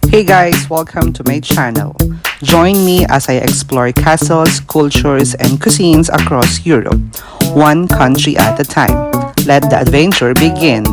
Hey guys, welcome to my channel. Join me as I explore castles, cultures, and cuisines across Europe, one country at a time. Let the adventure begin.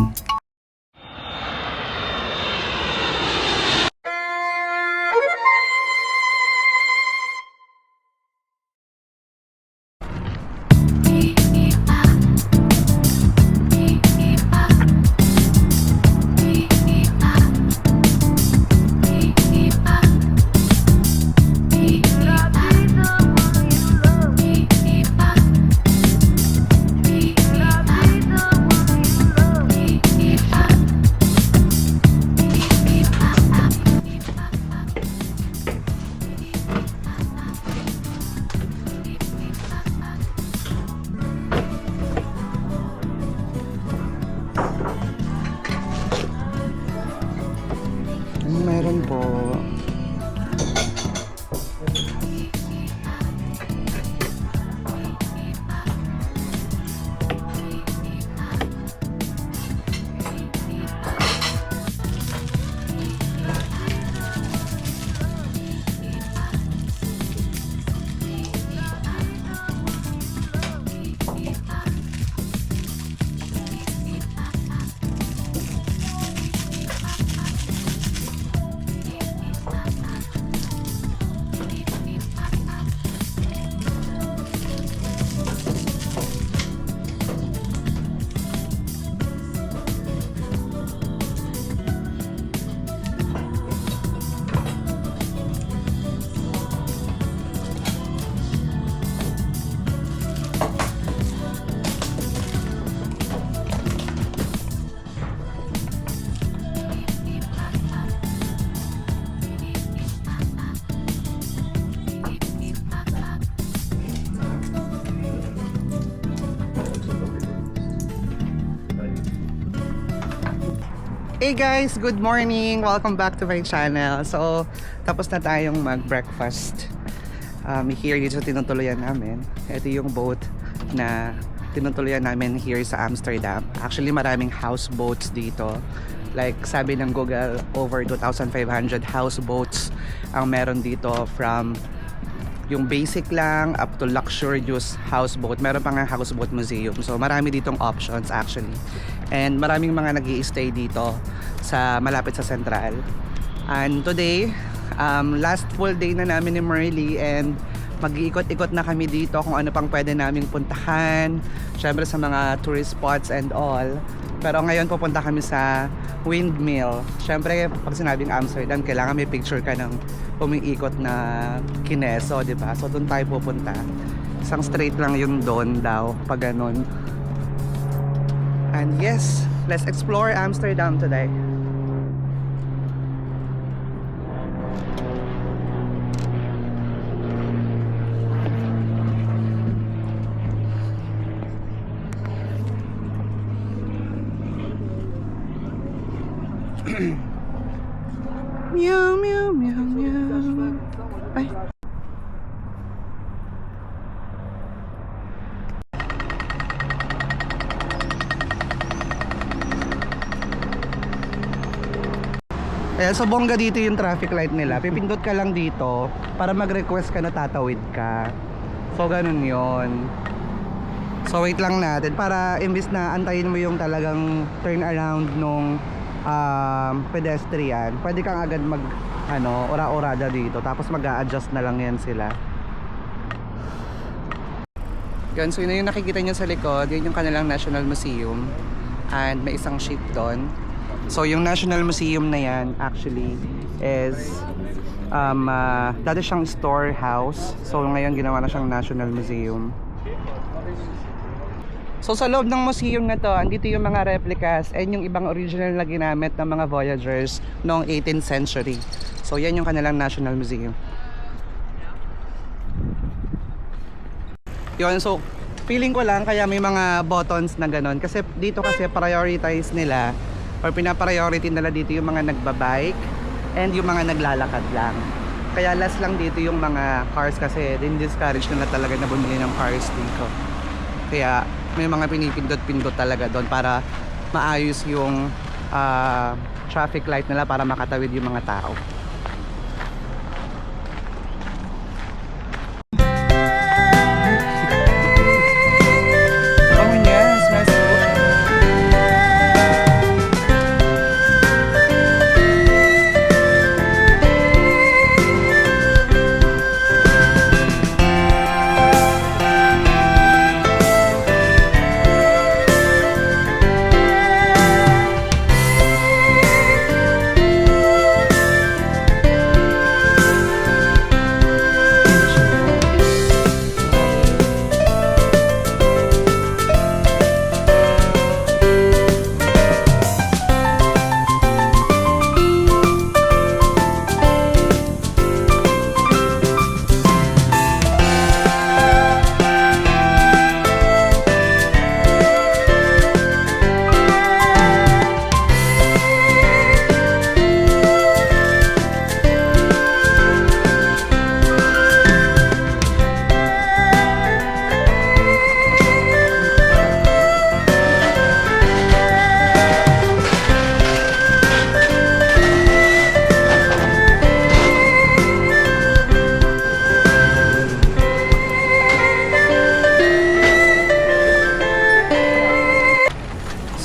Meron po. Hey guys, good morning! Welcome back to my channel. So, tapos na tayong mag-breakfast here dito sa tinutuluyan namin. Ito yung boat na tinutuluyan namin here sa Amsterdam. Actually, maraming houseboats dito. Like, sabi ng Google, over 2,500 houseboats ang meron dito, from yung basic lang up to luxurious houseboat. Meron pa nga houseboat museum. So marami ditong options actually. And maraming mga nag-i-stay dito sa malapit sa Central. And today, last full day na namin ni Merly, and mag-iikot-ikot na kami dito kung ano pang pwede naming puntahan. Syempre sa mga tourist spots and all. Pero ngayon pupunta kami sa windmill. Syempre pag sinabing Amsterdam, kailangan may picture ka ng umiikot na kineso, di ba? So doon tayo pupunta. Isang straight lang yung doon daw pag ganun. And yes, let's explore Amsterdam today. Meow, meow, meow, meow. Ay. Ayan, so bongga dito yung traffic light nila. Pipindot ka lang dito para mag-request ka na tatawid ka. So ganun yon. So wait lang natin para imbis na antayin mo yung talagang turn around nung pedestrian, pwede kang agad mag ora-orada dito, tapos mag-a-adjust na lang yan sila. Yan, so yun yung nakikita nyo sa likod, yun yung kanilang National Museum, and may isang ship doon. So yung National Museum na yan actually is dati siyang storehouse, so ngayon ginawa na siyang National Museum. So sa loob ng museum na to, andito yung mga replicas and yung ibang original na ginamit ng mga voyagers noong 18th century. So yan yung kanilang National Museum. Yun, so feeling ko lang kaya may mga buttons na ganon, kasi dito kasi prioritize nila or pinapriority nila dito yung mga nagbabike and yung mga naglalakad lang. Kaya last lang dito yung mga cars, kasi din-discourage nila talaga na bumili ng cars dito. Kaya may mga pinipindot-pindot talaga doon para maayos yung traffic light nila para makatawid yung mga tao.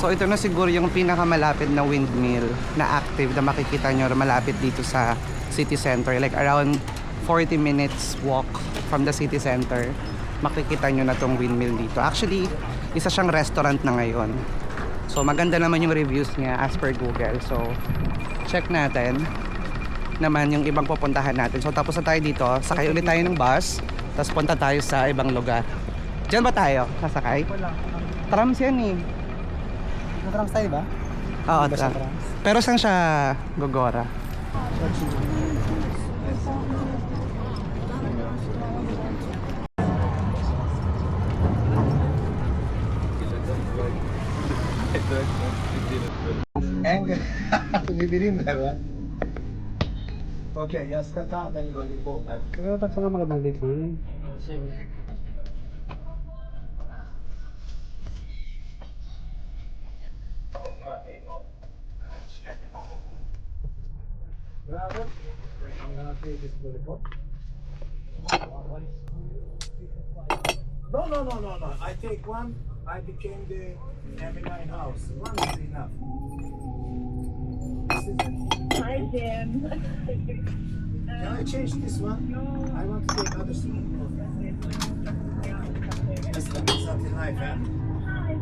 So ito na siguro yung pinakamalapit na windmill na active na makikita nyo malapit dito sa city center. Like around 40 minutes walk from the city center. Makikita nyo na tong windmill dito. Actually, isa siyang restaurant na ngayon. So maganda naman yung reviews niya as per Google. So check natin naman yung ibang pupuntahan natin. So tapos na tayo dito, sakay ulit tayo ng bus, tapos punta tayo sa ibang lugar. Diyan ba tayo? Sasakay? Trams yan eh. Trams tayo ba? Oo, Ba siya trams. trams? Pero saan siya gogora? Anger. Bibirin na ba? Okay, yes, kata, then go po. Pero tak sa mga magandang dito. No. I take one. I became the M9 house. One is enough. This is it. Hi, Jim. Can I change this one? I want to take other stuff. That's something like that. Hi.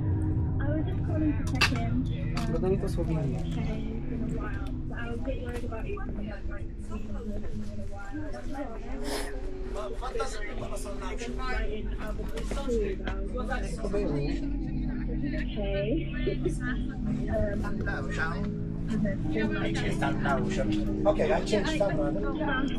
I was just calling to check in. Ba't ganito souvenir? It's been a while. So I was a bit worried about you because you had like seen us in a while. What does it mean? What's on action? Right in other food. I was like, Ito ba yun? okay. I changed that now. Okay, I changed that one.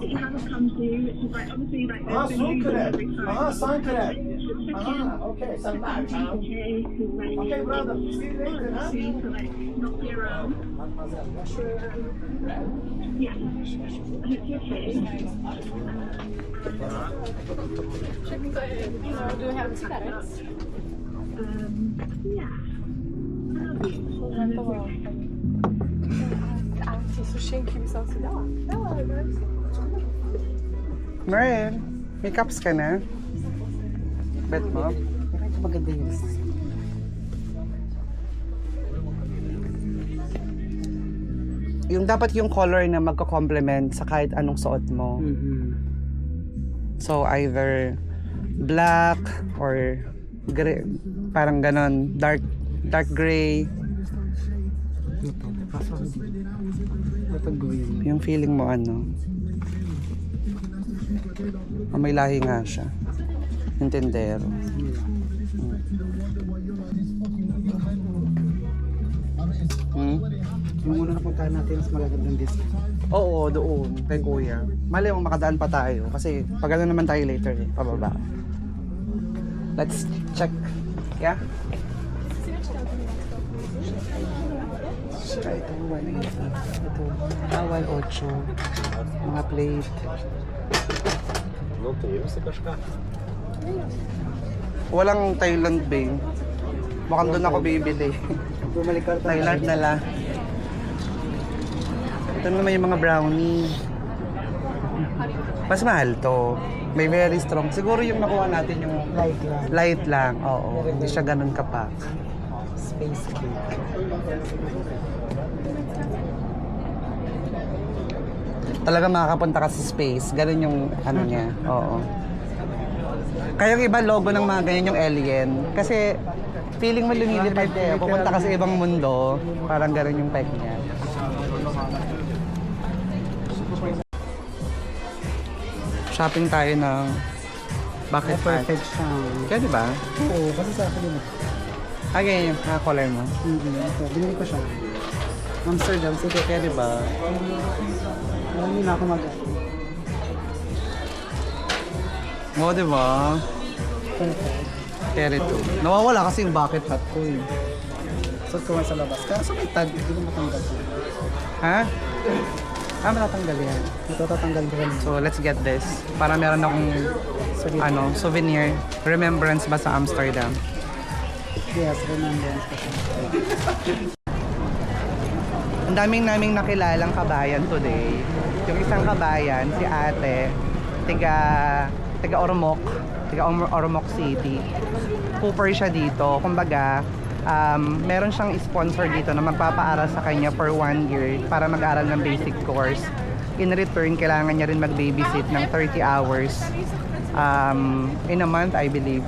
You haven't come to, which is like obviously like Ah, there's been so reasons every time. sign correct. Just check in. Okay, so now. Okay, 'cause, like, Okay, brother. See you later, huh? see to like not be around. Mademoiselle, what's your Yeah. I hope you're okay. Do we have cigarettes? Yeah. Anki suszynki są da. Mariel, may cups ka na? Bet mo? Ito maganda yung design. Yung dapat yung color na magko-complement sa kahit anong suot mo. So either black or gray, parang ganon, dark gray. Ito. Kaso ito green. Yung feeling mo ano. May lahi nga siya. Yung tindero. Yung muna napuntahan natin mas magagandang discount. Oo, doon, kay kuya. Mali mo makadaan pa tayo kasi pag ano naman tayo later eh, pababa. Let's check. Yeah? Ito, 180. Ito, 1.8. Mga plate. Walang Thailand Bing. Mukhang doon ako bibili. Bumalik ka Thailand na lang. Ito naman yung mga brownie. Mas mahal to. May very strong. Siguro yung nakuha natin yung light lang. light lang. Oo. Hindi siya ganun kapak. Space cake. Talaga makakapunta ka sa space. Ganun yung ano niya. Oo. Kaya yung iba logo ng mga ganyan yung alien. Kasi feeling mo lumilipad eh. Pupunta ka sa ibang mundo. Parang ganun yung peg niya. Shopping tayo ng bucket hat. Perfect siya. Kaya diba? Oo, kasi sa akin yun. Again, yung color mo. Ito, binili ko siya. Amsterdam, sige, kaya diba? Alam niyo na ako Oo, diba? Perfect. Carry to. Nawawala kasi yung bucket hat ko eh. So, kuha sa labas. Kaso may tag, hindi ko matanggal. Ha? Ah, matatanggal yan. Ito tatanggal ko rin. So, let's get this. Para meron akong souvenir. Remembrance ba sa Amsterdam? Yes, remembrance ko siya. Ang naming nakilalang kabayan today. Yung isang kabayan, si ate, taga Ormoc City. Cooper siya dito. Kumbaga, meron siyang sponsor dito na magpapaaral sa kanya for 1 year para mag-aral ng basic course. In return, kailangan niya rin mag-babysit ng 30 hours in a month, I believe.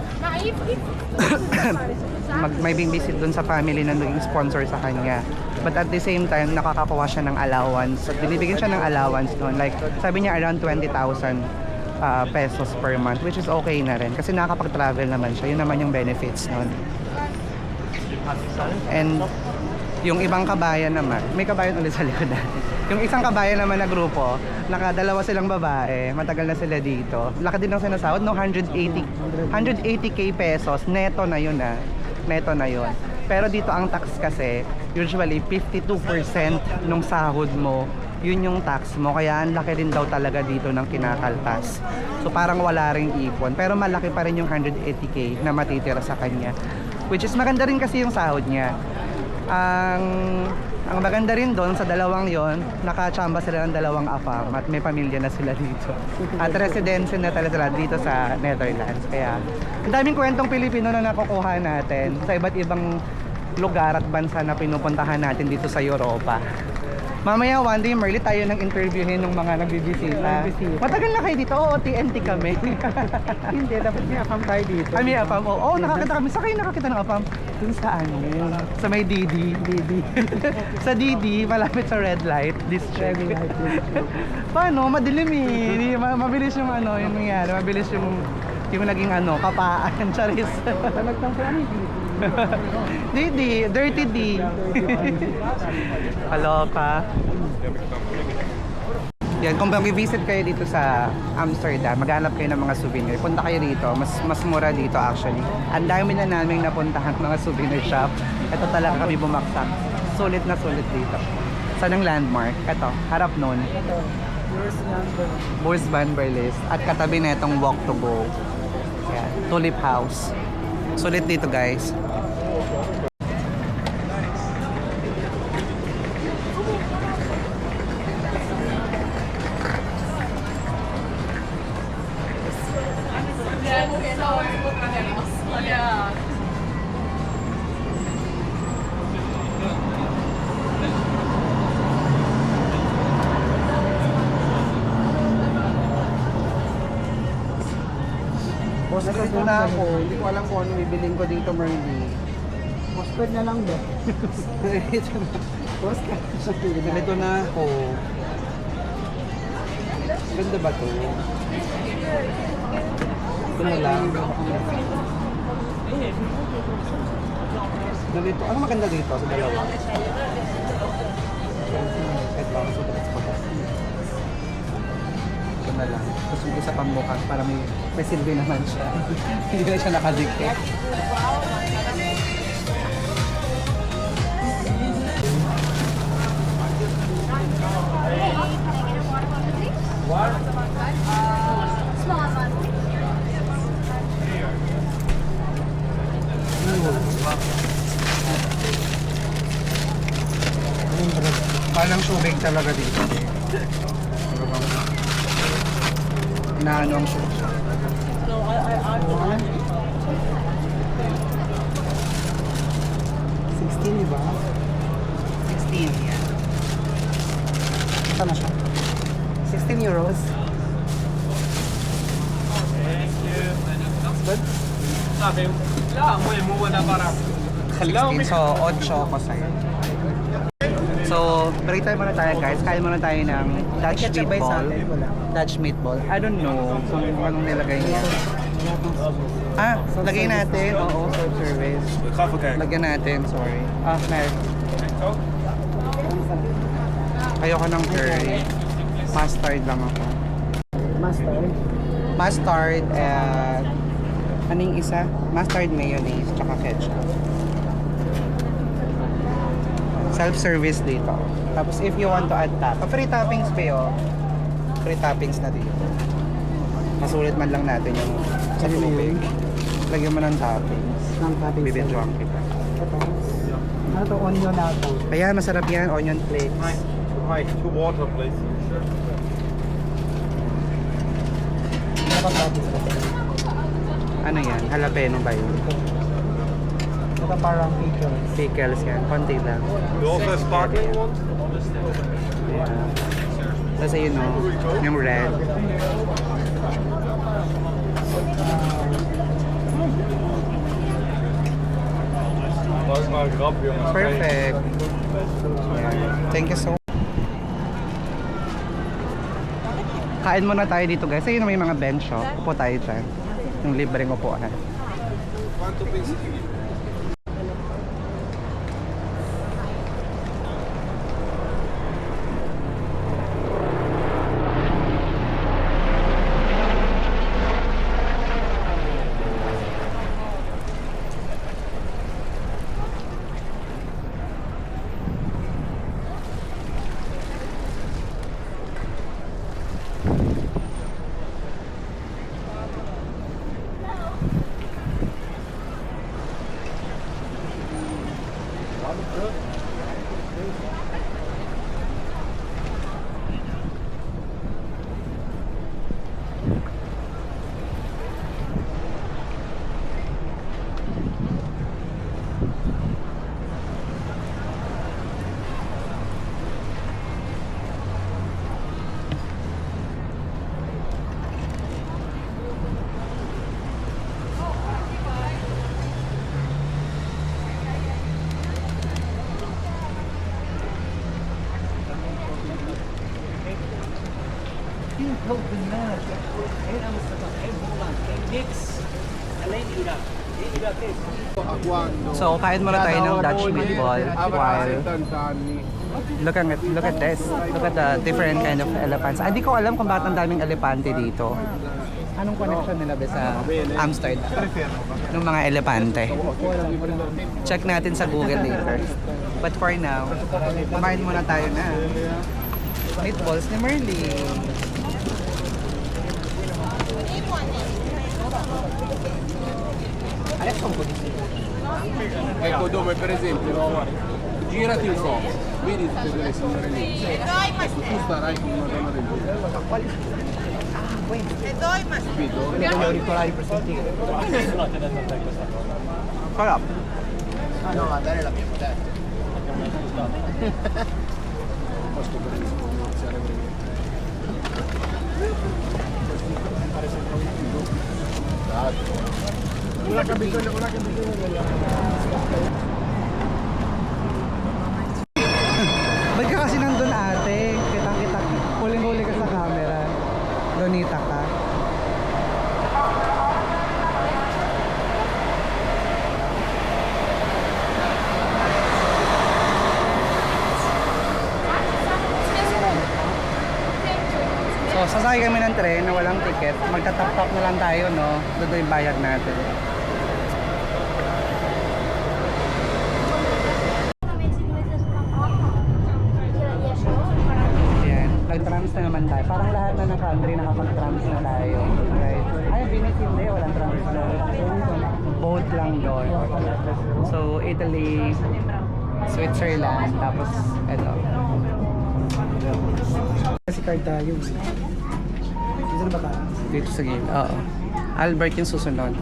May babysit dun sa family na naging sponsor sa kanya. But at the same time, nakakakuha siya ng allowance. At binibigyan siya ng allowance doon. Like, sabi niya around 20,000 pesos per month, which is okay na rin. Kasi nakakapag-travel naman siya. Yun naman yung benefits nun. And yung ibang kabayan naman, may kabayan ulit sa likod natin. Yung isang kabayan naman na grupo, nakadalawa silang babae, matagal na sila dito. Laki din ang sinasahod, no? 180k pesos, neto na yun neto na yun. Pero dito ang tax kasi, usually 52% nung sahod mo, yun yung tax mo. Kaya ang laki rin daw talaga dito ng kinakaltas. So parang wala ring ipon. Pero malaki pa rin yung 180k na matitira sa kanya. Which is maganda rin kasi yung sahod niya. Ang maganda rin doon sa dalawang yon, nakachamba sila ng dalawang AFAM at may pamilya na sila dito. At residency na talaga sila dito sa Netherlands. Kaya ang daming kwentong Pilipino na nakukuha natin sa iba't ibang lugar at bansa na pinupuntahan natin dito sa Europa. Mamaya one day, Merly, tayo nang interviewin ng mga nagbibisita. Matagal na kayo dito? Oo, TNT kami. Hindi, dapat may AFAM tayo dito. May AFAM? Oo, nakakita kami. Sa kayo nakakita ng AFAM? Dun sa ano? Sa may DD. Sa DD, malapit sa red light district. Paano? Madilim eh. Mabilis yung ano, yung nangyari. Mabilis yung naging ano, kapaan. Charis. Talagtang sa ano, DD, dirty D. Kaloka. Yan, kung mag-visit kayo dito sa Amsterdam, maghanap kayo ng mga souvenir. Punta kayo dito, mas mura dito actually. Ang dami na naming napuntahan mga souvenir shop. Ito talaga kami bumaksak. Sulit na sulit dito. Saan ang landmark? Ito, harap nun. Boers van Berlis. At katabi na itong Walk to Go. Yan, Tulip House. Sulit dito guys. Nandito na ako. Hindi ko alam kung ano bibiling ko dito, Merly. Postcard na lang ba? Postcard. Nandito na ako. Ganda ba to? Ito na lang. Nandito. Ano maganda dito sa dalawa? Ito na lang. Tapos yung isa pang mukha para may silbi naman siya. Hindi na siya nakadikit. Parang subig talaga dito. Inaano ang subig. 16, di ba? 16 yan. Sama siya. 16 euros. Good? So, 8 ko sa'yo. So, break time muna tayo guys. Kain muna tayo ng Dutch Ketchup ba sa meatball. atin? Wala. Dutch meatball. I don't know kung anong nilagay niya. Lagay natin. Oo, self-service. Lagyan natin, sorry. Meron. Ayoko ng curry. Mustard lang ako. Mustard. Mustard at anong isa? Mustard, mayonnaise, tsaka ketchup. Self-service dito. Tapos if you want to add free toppings pa yun. Free toppings na dito. Masulit man lang natin yung sa tubig. Lagyan mo ng toppings. Ng toppings. Bibidyoan kita. Ito. Ano to? Onion na ito. Ayan, masarap yan. Onion flakes. Hi, 2 water, please. Ano pang toppings? Ano yan? Jalapeno ba yun? Ito parang pickles. Pickles yan, konti lang. You also have sparkling one? Yeah. Tapos ayun o, yung red. Dat is maar een grap, jongens. Perfect. Yeah. Thank you so much. Kain muna tayo dito guys. Ayun may mga bench oh. Upo tayo dyan. Yung libreng upuan. Quanto pensi di? So, kain muna tayo ng Dutch meatball while look at this. Look at the different kind of elephants. Hindi ko alam kung bakit ang daming elepante dito. Anong connection nila ba sa Amsterdam? Ng mga elepante. Check natin sa Google later. But for now, kumain muna tayo na meatballs ni Merly. Ecco dove per esempio, no? Girati un po', vedi tutte quelle signore lì. Ecco, tu starai con una donna del genere. Capito? Voglio auricolari per sentire. Sarap. Ah no, andare l'abbiamo detto. Posso per iniziare brevemente. Una che bisogna Ba't ka kasi nandun ate? Kitang-kita. Huling-huli ka sa camera. Donita ka. So, sasakay kami ng tren na walang ticket. Magtatap-tap na lang tayo, no? Doon yung bayad natin. Ayan, nag-trams na naman tayo. Parang lahat na ng country nakapag-trams na tayo. Right? Ay, Venice hindi, walang trams na. Boat lang doon. So, Italy, Switzerland, tapos eto. Kasi card tayo. Dito na ba tayo? Dito sa gilid, oo. Albert yung susunod.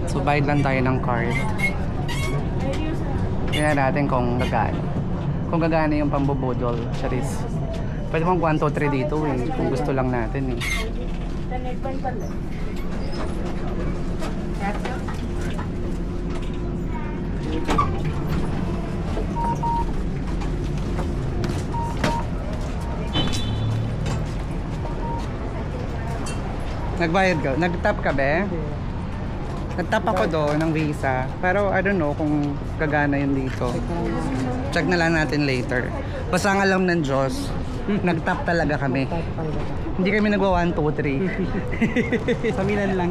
So, bayad lang tayo ng card. Tingnan natin kung gagana. Kung gagana yung pambubudol, charis. Pwede mong 1, 2, 3 dito eh. Kung gusto lang natin eh. Nagbayad ka? Nag-tap ka ba? Nag-tap ako doon ng visa. Pero I don't know kung gagana yun dito. Check na lang natin later. Basta ang alam ng Diyos, nag-tap talaga kami. Hindi kami nagwa 1, 2, 3. Sa Milan lang.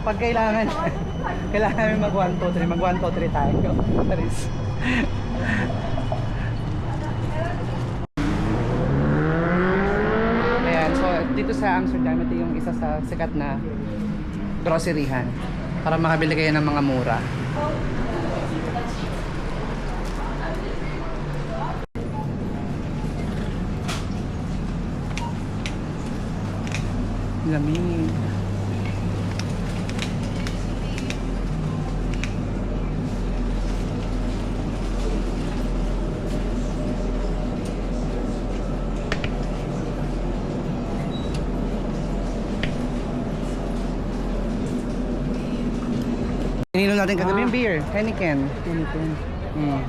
Pag kailangan namin mag 1, 2, 3. Mag 1, 2, 3 tayo. Paris. Ayan, so dito sa Amsterdam, ito yung isa sa sikat na groceryhan para makabili kayo ng mga mura. Lamig. Ininom natin kagabi yung beer, Heineken. Hmm.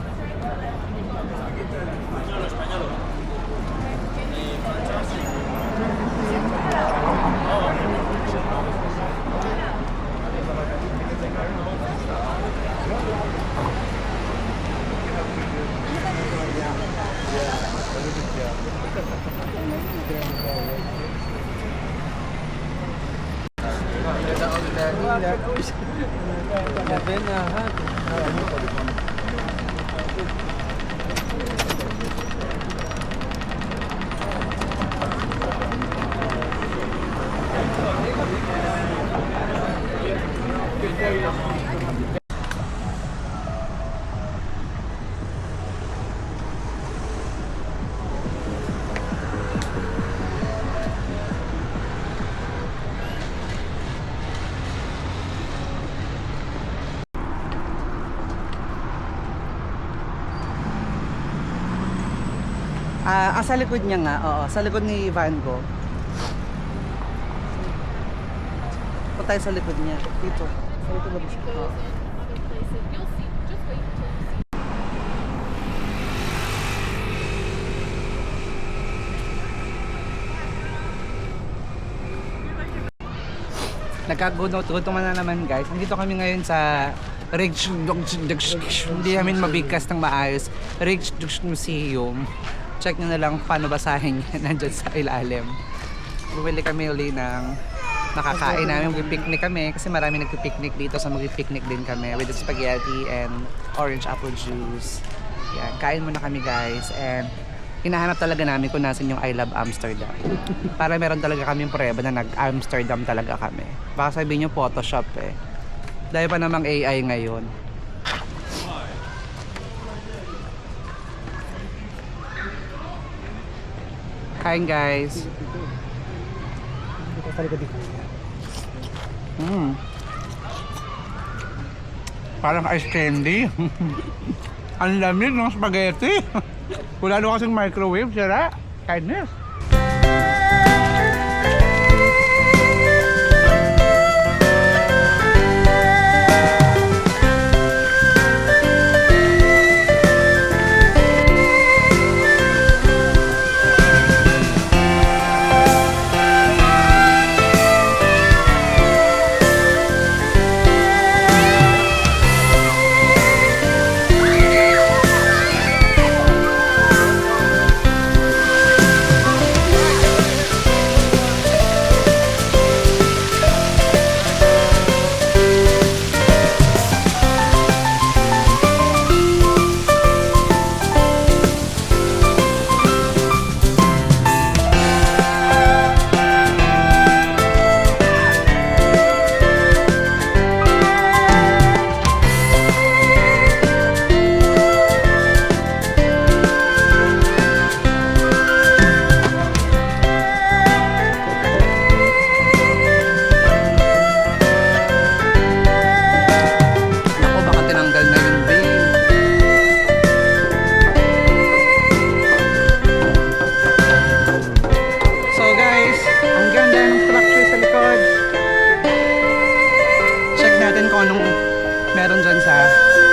Sa likod niya nga, oo. Sa likod ni Van Gogh. Punta tayo sa likod niya. Dito. Sa likod lang siya. Oo. Nagkagutom na naman guys. Nandito kami ngayon sa hindi namin mabigkas ng maayos. Museum. Check nyo na lang paano basahin yan. Nandyan sa ilalim. Bumili kami uli ng nakakain namin. Mag-picnic kami kasi marami nagpipicnic dito. So mag-picnic din kami with the spaghetti and orange apple juice. Yan. Kain muna kami guys. And hinahanap talaga namin kung nasan yung I Love Amsterdam. Para meron talaga kaming prueba na nag-Amsterdam talaga kami. Baka sabihin nyo Photoshop eh. Dahil pa namang AI ngayon. Kain guys. Parang ice candy. Ang lamig ng spaghetti. Wala na kasing microwave, sira. Kindness.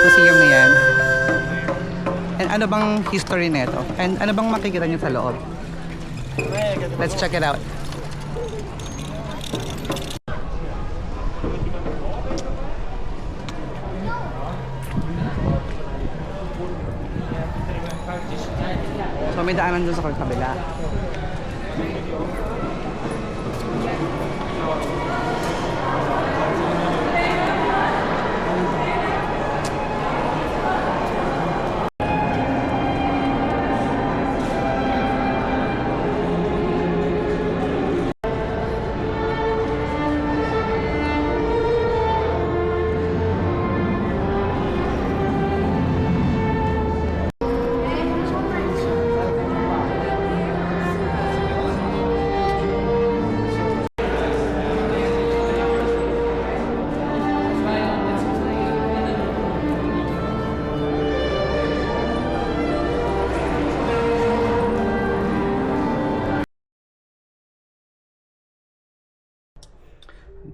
museum na yan. And ano bang history nito? And ano bang makikita nyo sa loob? Let's check it out. So may daanan dun sa kabila.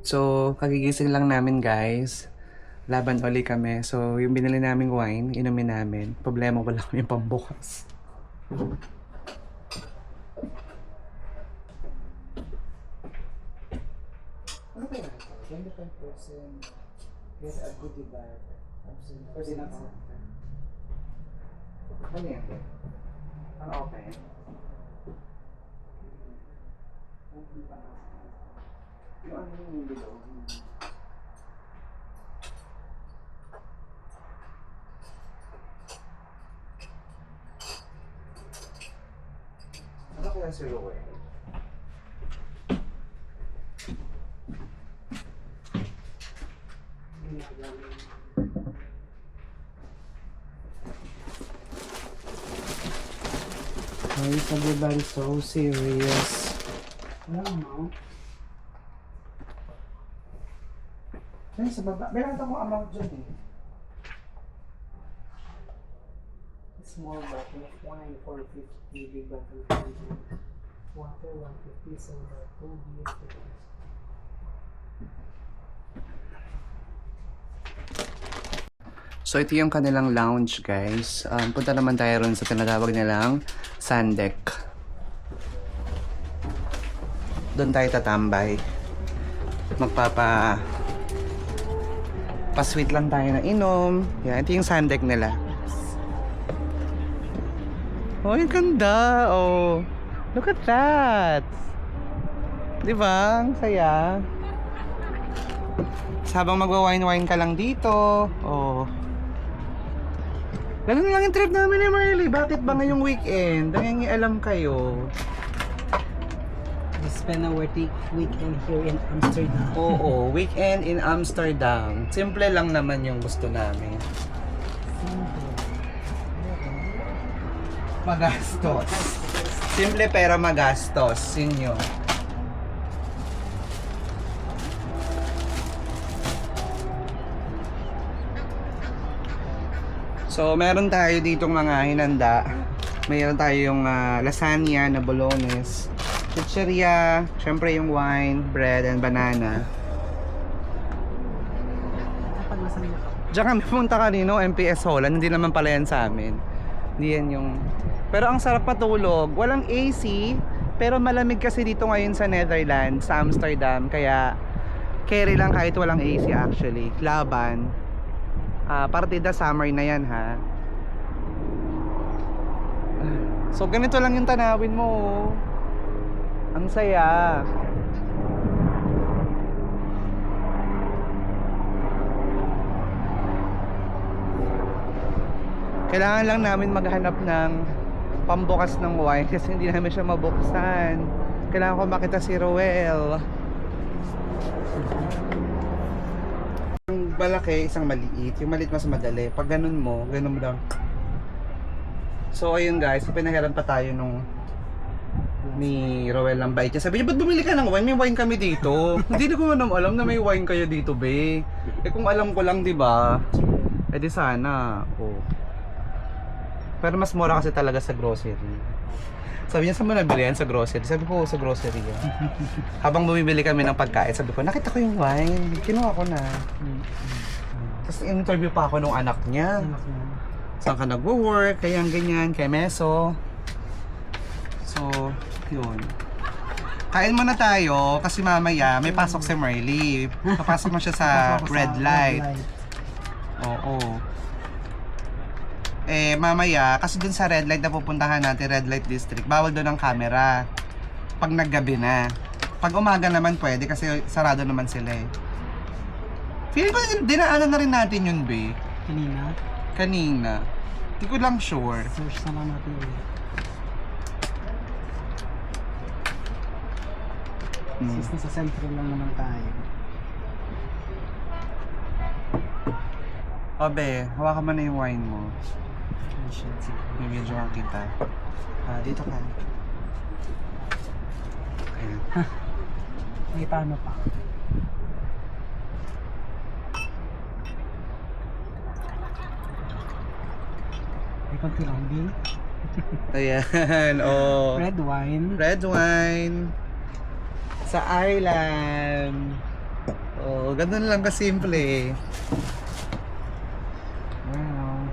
So, kagigising lang namin guys. Laban uli kami. So, yung binili naming wine, inumin namin. Problema, wala kami pambukas. Ano kaya? 25% get a goodie bag. First na ako. Ano yan? Ang open? Yung ano yung below? Ano kaya si Roel? Why is everybody so serious? I don't know. Ay, sa baba. Meron akong amount dyan eh. Small bottle of wine, 450, big bottle of wine. Water, 150, soda, 2 beers. So ito yung kanilang lounge guys. Punta naman tayo ron sa tinatawag nilang sand deck. Doon tayo tatambay. Pa-sweet lang tayo na inom. Yan, ito yung sand deck nila. Oh, ang ganda. Oh, look at that. Diba? Ang saya. Habang magwa-wine-wine ka lang dito. Oh. Ganun lang yung trip namin ni Marley. Bakit ba ngayong weekend? Nangingialam kayo. We spend our weekend here in Amsterdam. Oo, weekend in Amsterdam. Simple lang naman yung gusto namin. Magastos. Simple pero magastos. Yun yun. So, meron tayo ditong mga hinanda. Mayroon tayong lasagna na bolognese, chicheria, syempre yung wine, bread, and banana. Paglasan niyo ka. Diyan kami pumunta kanino, MPS Holland. Hindi naman pala yan sa amin. Hindi yan yung... Pero ang sarap matulog. Walang AC, pero malamig kasi dito ngayon sa Netherlands, sa Amsterdam. Kaya, carry lang kahit walang AC actually. Laban. Partida summer na yan ha. So ganito lang yung tanawin mo. Ang saya. Kailangan lang namin maghanap ng pambukas ng wine kasi hindi namin siya mabuksan. Kailangan ko makita si Roel. Isang malaki, isang maliit. Yung maliit mas madali. Pag ganun mo lang. So ayun guys, pinahiram pa tayo nung ni Roel ng bait niya. Sabi niya, ba't bumili ka ng wine? May wine kami dito. Hindi ko naman alam na may wine kayo dito, be. Eh kung alam ko lang, di ba? Eh di sana. Oh. Pero mas mura kasi talaga sa grocery. Sabi niya, saan mo nabili yan? Sa grocery? Sabi ko, sa grocery yan. Habang bumibili kami ng pagkain, sabi ko, nakita ko yung wine. Kinuha ko na. Tapos interview pa ako nung anak niya. Saan ka nagwo-work? Kaya ganyan, kay Meso. So, yun. Kain muna tayo kasi mamaya may pasok si Marley. Papasok mo siya sa red light. Oo. Eh, mamaya, kasi dun sa red light na pupuntahan natin, red light district, bawal doon ang camera. Pag naggabi na. Pag umaga naman pwede kasi sarado naman sila eh. Feeling ko dinaanan na rin natin yun, be. Kanina. Hindi ko lang sure. Search na lang natin yun. Since nasa central lang naman tayo. Obe, hawakan mo na yung wine mo. May video ka kita. Dito ka. Ayan. May paano pa? May konti lang din. Ayan, oh. Red wine. Red wine. Sa Ireland. Oo, ganun lang kasimple. Wow.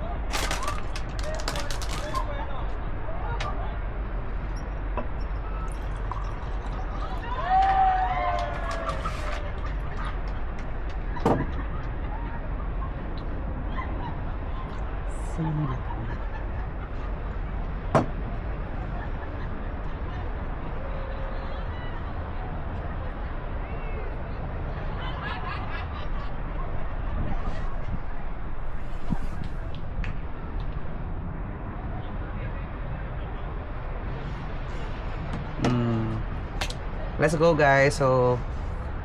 Let's go guys. So,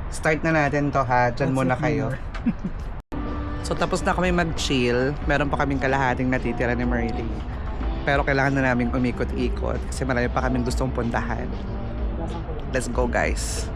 start na natin to ha. Diyan muna kayo. So, tapos na kami mag-chill. Meron pa kaming kalahating natitira ni Marley. Pero kailangan na namin umikot-ikot kasi marami pa kaming gustong puntahan. Let's go guys.